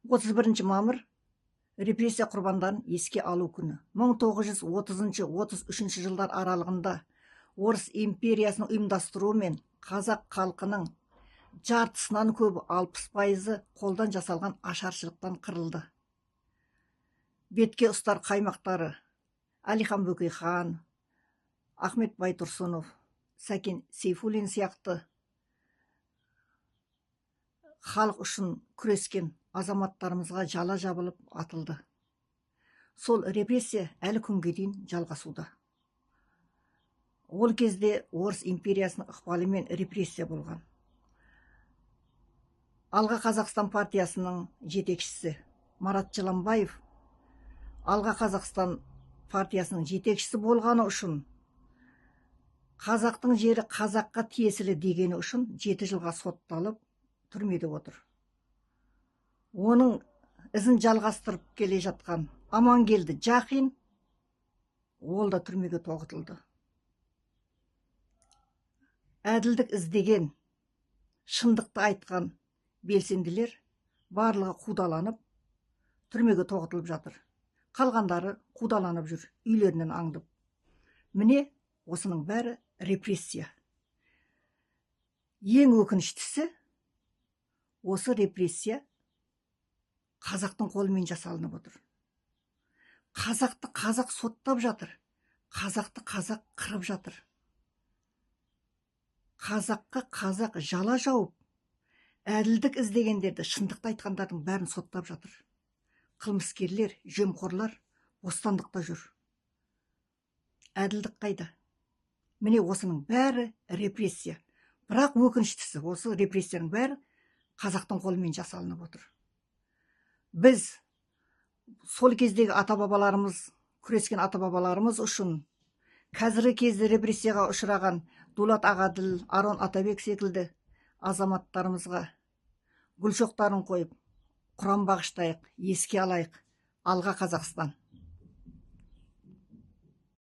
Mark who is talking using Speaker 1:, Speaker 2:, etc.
Speaker 1: 31 мамыр репрессия құрбандарын еске алу күні. 1930-33 жылдар аралығында Орыс империясының ұйымдастыруымен қазақ халқының жартысынан көбі 60% қолдан жасалған ашаршылықтан қырылды. Бетке ұстар қаймақтары Әлихан Бөкейхан, Ахмет Байтұрсынов, Сәкен Сейфуллин сияқты халық үшін күрескен азаматтарымызға жала жабылып атылды. Сол репрессия әлі күнге дейін жалғасуда. Ол кезде Орыс империясының ықпалымен репрессия болған. Алға Қазақстан партиясының жетекшісі Марат Жыланбаев Алға Қазақстан партиясының жетекшісі болғаны үшін, қазақтың жері қазаққа тиесілі дегені үшін 7 жылға сотталып, түрмеде отыр. Оның ізін жалғастырып келе жатқан Амангелді Жақин, ол да түрмеге тоғытылды. Әділдік іздеген, шындықты айтқан белсенділер барлығы қудаланып, түрмеге тоғытылып жатыр. Қалғандары қудаланып жүр, үйлерінен аңдып. Міне, осының бәрі репрессия. Ең өкініштісі, осы репрессия қазақтың қолымен жасалынып отыр. Қазақты қазақ соттап жатыр, қазақты қазақ қырып жатыр. Қазаққа қазақ жала жауып, әділдік іздегендерді, шындықты айтқандардың бәрін соттап жатыр. Қылмыскерлер, жемқорлар бостандықта жүр. Әділдік қайда? Міне осының бәрі репрессия. Бірақ өкініштісі, осы репрессияның бәрі қазақтың қолымен жасалынып отыр. Біз сол кездегі ата-бабаларымыз, күрескен ата-бабаларымыз үшін қазіргі кезде репрессияға ұшыраған Дулат Ағаділ, Арон Атабек секілді азаматтарымызға гүл шоқтарын қойып, құран бағыштайық, еске алайық. Алға Қазақстан!